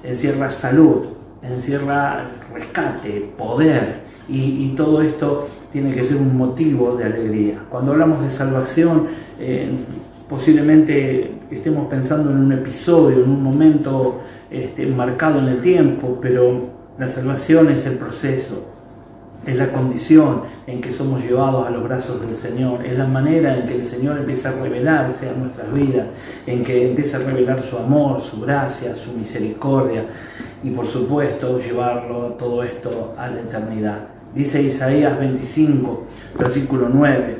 encierra salud, encierra rescate, poder, y todo esto tiene que ser un motivo de alegría. Cuando hablamos de salvación, posiblemente estemos pensando en un episodio, en un momento marcado en el tiempo, pero la salvación es el proceso, es la condición en que somos llevados a los brazos del Señor, es la manera en que el Señor empieza a revelarse a nuestras vidas, en que empieza a revelar su amor, su gracia, su misericordia, y por supuesto llevarlo todo esto a la eternidad. Dice Isaías 25, versículo 9,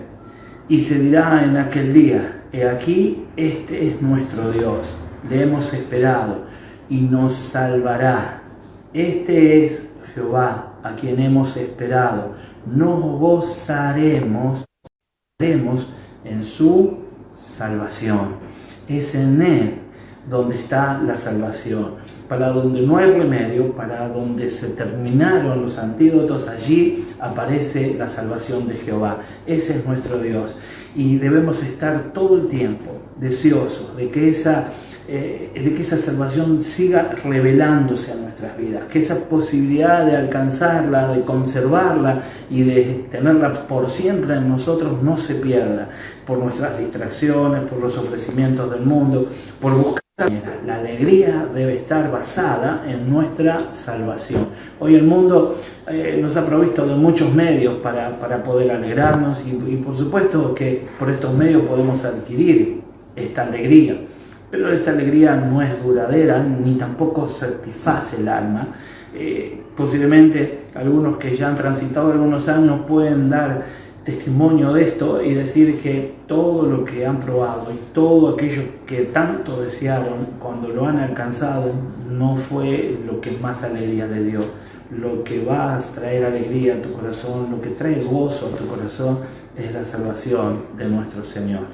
y se dirá en aquel día: he aquí, este es nuestro Dios, le hemos esperado y nos salvará. Este es Jehová, a quien hemos esperado, nos gozaremos en su salvación. Es en Él donde está la salvación, para donde no hay remedio, para donde se terminaron los antídotos, allí aparece la salvación de Jehová. Ese es nuestro Dios, y debemos estar todo el tiempo deseosos de que esa salvación siga revelándose a nuestras vidas, que esa posibilidad de alcanzarla, de conservarla y de tenerla por siempre en nosotros no se pierda por nuestras distracciones, por los ofrecimientos del mundo, por buscar. La alegría debe estar basada en nuestra salvación. Hoy el mundo nos ha provisto de muchos medios para poder alegrarnos, y por supuesto que por estos medios podemos adquirir esta alegría. Pero esta alegría no es duradera ni tampoco satisface el alma. Posiblemente algunos que ya han transitado algunos años pueden dar testimonio de esto y decir que todo lo que han probado y todo aquello que tanto desearon, cuando lo han alcanzado, no fue lo que más alegría le dio. Lo que va a traer alegría a tu corazón, lo que trae gozo a tu corazón, es la salvación de nuestro Señor.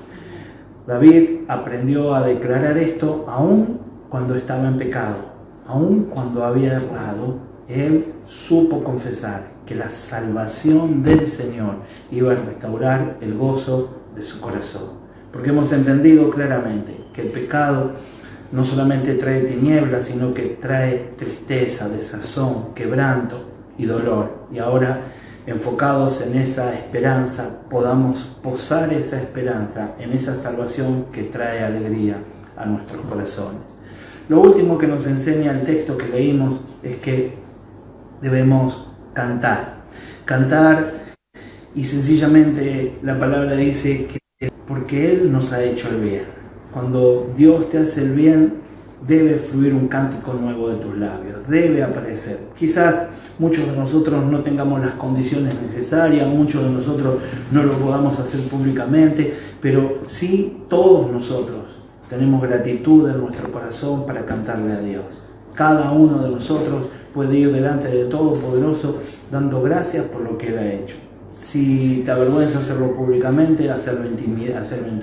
David aprendió a declarar esto aún cuando estaba en pecado, aún cuando había errado. Él supo confesar que la salvación del Señor iba a restaurar el gozo de su corazón. Porque hemos entendido claramente que el pecado no solamente trae tinieblas, sino que trae tristeza, desazón, quebranto y dolor. Y ahora, enfocados en esa esperanza, podamos posar esa esperanza en esa salvación que trae alegría a nuestros corazones. Lo último que nos enseña el texto que leímos es que debemos cantar, y sencillamente la palabra dice que porque Él nos ha hecho el bien. Cuando Dios te hace el bien, debe fluir un cántico nuevo de tus labios, debe aparecer. Quizás muchos de nosotros no tengamos las condiciones necesarias, muchos de nosotros no lo podamos hacer públicamente, pero sí todos nosotros tenemos gratitud en nuestro corazón para cantarle a Dios. Cada uno de nosotros puede ir delante de Todopoderoso dando gracias por lo que Él ha hecho. Si te avergüenza hacerlo públicamente, hacerlo en tu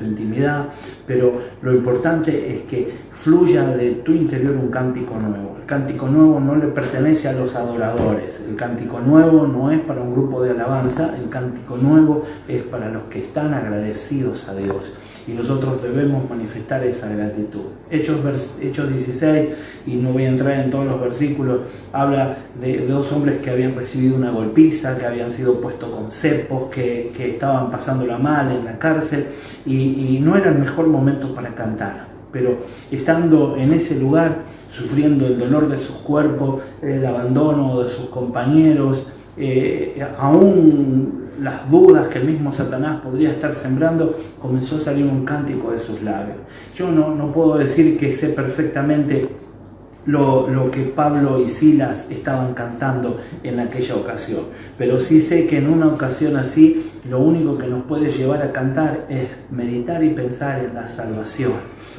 intimidad, pero lo importante es que fluya de tu interior un cántico nuevo. El cántico nuevo no le pertenece a los adoradores, el cántico nuevo no es para un grupo de alabanza, el cántico nuevo es para los que están agradecidos a Dios. Y nosotros debemos manifestar esa gratitud. Hechos 16, y no voy a entrar en todos los versículos, habla de dos hombres que habían recibido una golpiza, que habían sido puestos con cepos, que estaban pasándola mal en la cárcel, y no era el mejor momento para cantar. Pero estando en ese lugar, sufriendo el dolor de sus cuerpos, el abandono de sus compañeros, aún las dudas que el mismo Satanás podría estar sembrando, comenzó a salir un cántico de sus labios. Yo no puedo decir que sé perfectamente lo que Pablo y Silas estaban cantando en aquella ocasión. Pero sí sé que en una ocasión así, lo único que nos puede llevar a cantar es meditar y pensar en la salvación,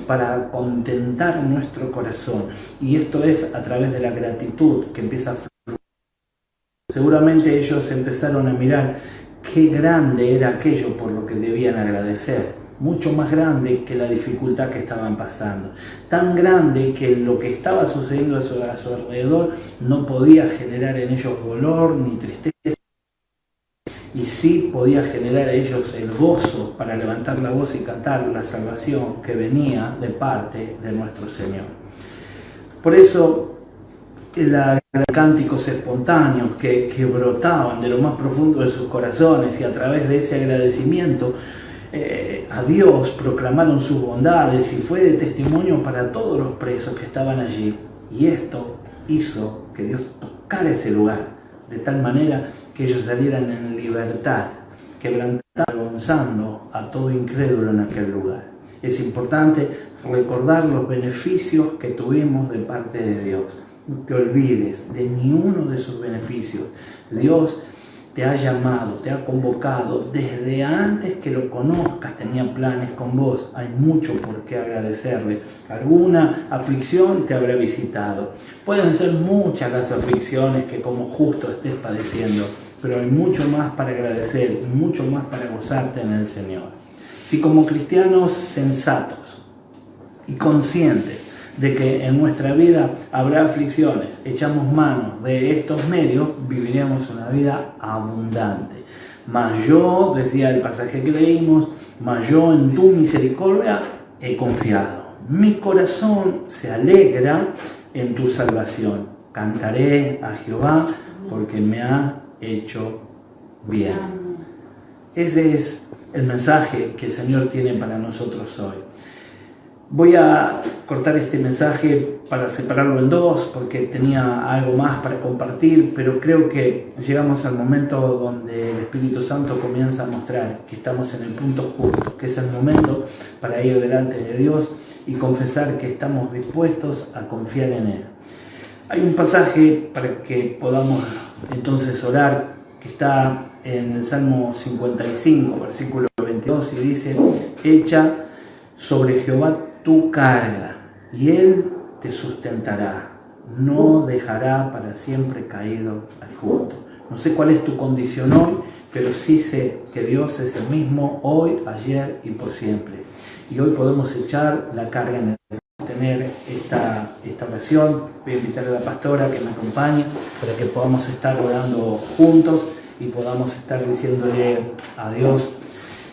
para contentar nuestro corazón. Y esto es a través de la gratitud que empieza a fluir. Seguramente ellos empezaron a mirar qué grande era aquello por lo que debían agradecer. Mucho más grande que la dificultad que estaban pasando, tan grande que lo que estaba sucediendo a su alrededor no podía generar en ellos dolor ni tristeza, y sí podía generar en ellos el gozo para levantar la voz y cantar la salvación que venía de parte de nuestro Señor. Por eso los cánticos espontáneos que brotaban de lo más profundo de sus corazones, y a través de ese agradecimiento a Dios proclamaron sus bondades, y fue de testimonio para todos los presos que estaban allí. Y esto hizo que Dios tocara ese lugar de tal manera que ellos salieran en libertad, avergonzando a todo incrédulo en aquel lugar. Es importante recordar los beneficios que tuvimos de parte de Dios. No te olvides de ni uno de sus beneficios. Dios te ha llamado, te ha convocado, desde antes que lo conozcas tenía planes con vos. Hay mucho por qué agradecerle. Alguna aflicción te habrá visitado. Pueden ser muchas las aflicciones que como justo estés padeciendo, pero hay mucho más para agradecer y mucho más para gozarte en el Señor. Si como cristianos sensatos y conscientes de que en nuestra vida habrá aflicciones, echamos mano de estos medios, viviremos una vida abundante. Mas yo, decía el pasaje que leímos, mas yo en tu misericordia he confiado. Mi corazón se alegra en tu salvación. Cantaré a Jehová porque me ha hecho bien. Ese es el mensaje que el Señor tiene para nosotros hoy. Voy a cortar este mensaje para separarlo en dos, porque tenía algo más para compartir, pero creo que llegamos al momento donde el Espíritu Santo comienza a mostrar que estamos en el punto justo, que es el momento para ir delante de Dios y confesar que estamos dispuestos a confiar en Él. Hay un pasaje para que podamos entonces orar, que está en el Salmo 55, versículo 22, y dice: echa sobre Jehová tu carga, y Él te sustentará, no dejará para siempre caído al justo. No sé cuál es tu condición hoy, pero sí sé que Dios es el mismo hoy, ayer y por siempre. Y hoy podemos echar la carga en el tener esta oración. Voy a invitar a la pastora que me acompañe para que podamos estar orando juntos y podamos estar diciéndole a Dios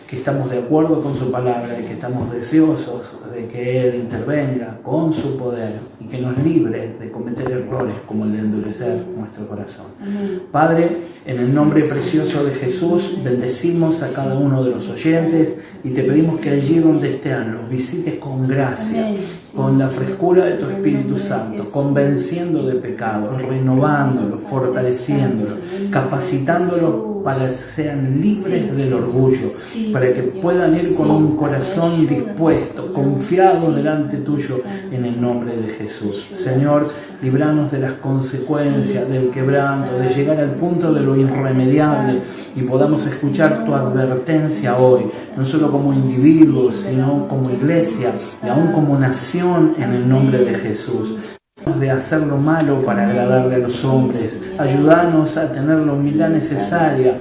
que estamos de acuerdo con su palabra y que estamos deseosos de que Él intervenga con su poder y que nos libre de cometer errores como el de endurecer nuestro corazón. Amén. Padre, en el nombre precioso de Jesús, bendecimos a cada uno de los oyentes y te pedimos que allí donde estén los visites con gracia, con la frescura de tu Espíritu Santo, convenciendo de pecados, renovándolos, fortaleciéndolos, capacitándolos para que sean libres del orgullo, para que puedan ir con un corazón dispuesto, confiado delante tuyo, en el nombre de Jesús. Señor, libranos de las consecuencias del quebranto, de llegar al punto de lo irremediable y podamos escuchar tu advertencia hoy, no solo como individuos, sino como iglesia y aún como nación, en el nombre de Jesús. De hacer lo malo para agradarle a los hombres, ayúdanos a tener la humildad necesaria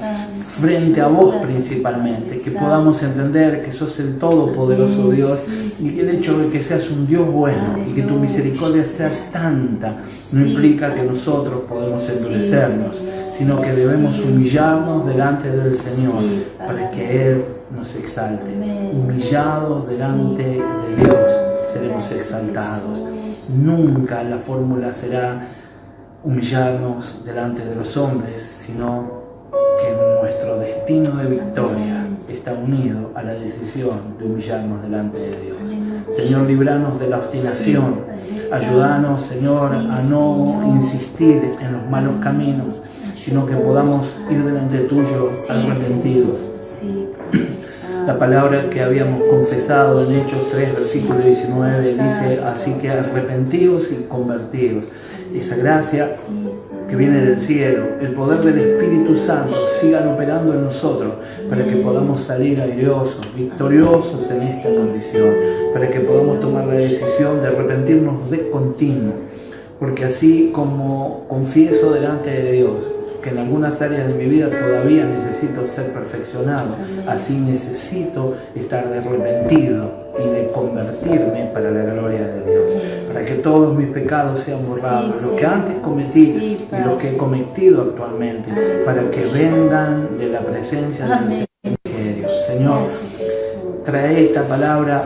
frente a vos principalmente, que podamos entender que sos el todopoderoso Dios y que el hecho de que seas un Dios bueno y que tu misericordia sea tanta no implica que nosotros podemos endurecernos, sino que debemos humillarnos delante del Señor para que Él nos exalte. Humillados delante de Dios seremos exaltados. Nunca la fórmula será humillarnos delante de los hombres, sino que nuestro destino de victoria está unido a la decisión de humillarnos delante de Dios. Señor, líbranos de la obstinación. Ayúdanos, Señor, a no insistir en los malos caminos, sino que podamos ir delante tuyo arrepentidos. La palabra que habíamos confesado en Hechos 3, versículo 19, dice: así que arrepentíos y convertíos. Esa gracia que viene del cielo, el poder del Espíritu Santo, sigan operando en nosotros para que podamos salir airosos, victoriosos en esta condición, para que podamos tomar la decisión de arrepentirnos de continuo, porque así como confieso delante de Dios que en algunas áreas de mi vida todavía necesito ser perfeccionado, así necesito estar arrepentido y de convertirme para la gloria de Dios, para que todos mis pecados sean borrados, los que antes cometí y los que he cometido actualmente, para que vengan de la presencia del Evangelio. Señor, trae esta palabra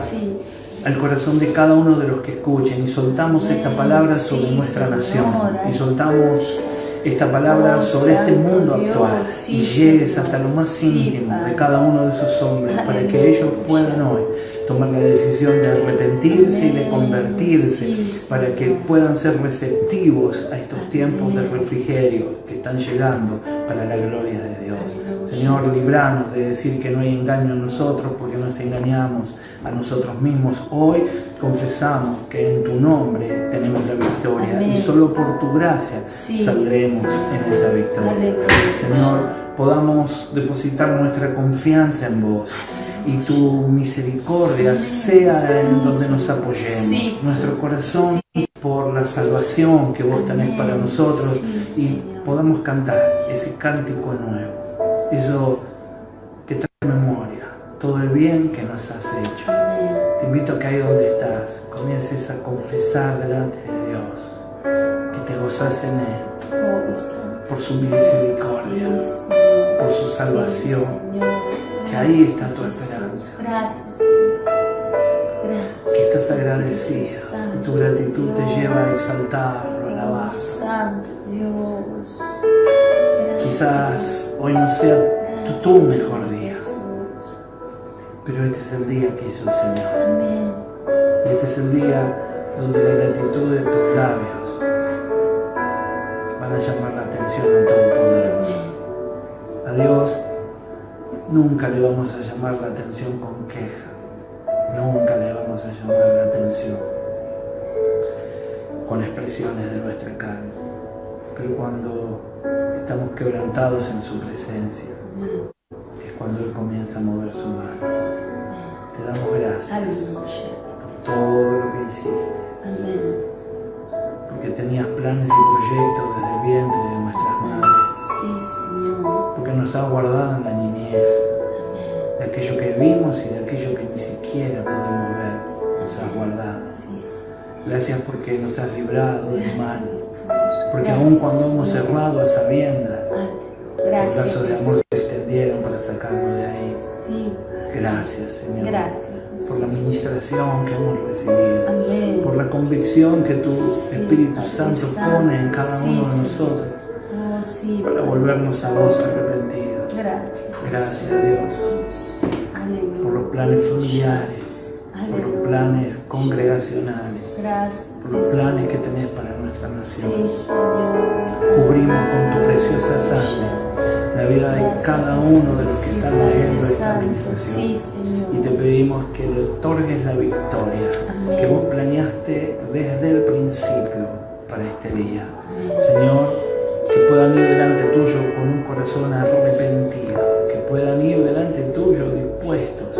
al corazón de cada uno de los que escuchen y soltamos esta palabra sobre nuestra nación y soltamos esta palabra sobre este mundo actual y llegues hasta lo más íntimo de cada uno de esos hombres para que ellos puedan hoy tomar la decisión de arrepentirse y de convertirse, para que puedan ser receptivos a estos tiempos de refrigerio que están llegando para la gloria de Dios. Señor, libranos de decir que no hay engaño en nosotros, porque nos engañamos a nosotros mismos. Hoy confesamos que en tu nombre tenemos la victoria y solo por tu gracia saldremos en esa victoria. Señor, podamos depositar nuestra confianza en vos y tu misericordia sea en donde nos apoyemos. Nuestro corazón por la salvación que vos tenés para nosotros y podamos cantar ese cántico nuevo, eso que trae memoria, todo el bien que nos has hecho. Te invito a que ahí donde estás comiences a confesar delante de Dios que te gozás en Él, por su misericordia, por su salvación, que ahí está tu esperanza. Gracias, Señor. Gracias. Que estás agradecida y tu gratitud te lleva a exaltarlo, a alabarlo. Santo Dios. Quizás hoy no sea tu mejor día, pero este es el día que hizo el Señor. Amén. Y este es el día donde la gratitud de tus labios van a llamar la atención al Todopoderoso. A Dios nunca le vamos a llamar la atención con queja, nunca le vamos a llamar la atención con expresiones de nuestra carne, pero cuando estamos quebrantados en su presencia es cuando Él comienza a mover su mano. Te damos gracias por todo lo que hiciste, porque tenías planes y proyectos desde el vientre de nuestras madres. Sí, Señor. Porque nos has guardado en la niñez, de aquello que vimos y de aquello que ni siquiera podemos ver, nos has guardado. Gracias porque nos has librado del mal, porque aun cuando hemos errado a sabiendas, los brazos de amor se extendieron para sacarnos de ahí. Gracias, Señor, por la administración que hemos recibido, por la convicción que tu Espíritu Santo pone en cada uno de nosotros, para volvernos a vos arrepentidos. Gracias, Dios, por los planes familiares, por los planes congregacionales, por los planes que tenés para nuestra nación. Cubrimos con tu preciosa sangre la vida de cada uno de los que están oyendo esta administración y te pedimos que le otorgues la victoria que vos planeaste desde el principio para este día. Señor, que puedan ir delante tuyo con un corazón arrepentido, que puedan ir delante tuyo dispuestos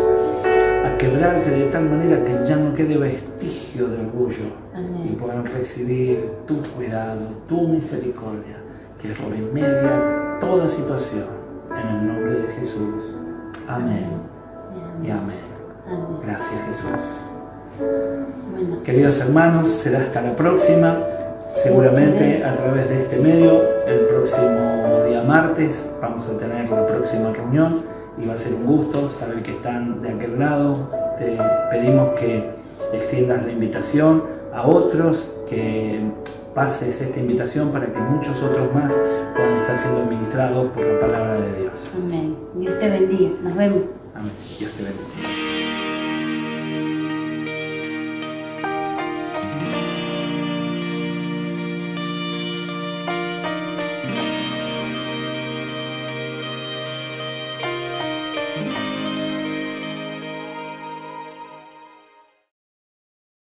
a quebrarse de tal manera que ya no quede vestigio de orgullo y puedan recibir tu cuidado, tu misericordia, que remedia toda situación, en el nombre de Jesús. Amén y amén. Gracias, Jesús. Queridos hermanos, será hasta la próxima. Seguramente a través de este medio, el próximo día martes vamos a tener la próxima reunión y va a ser un gusto saber que están de aquel lado. Te pedimos que extiendas la invitación a otros, que pases esta invitación para que muchos otros más puedan estar siendo ministrados por la palabra de Dios. Amén. Dios te bendiga. Nos vemos. Amén. Dios te bendiga.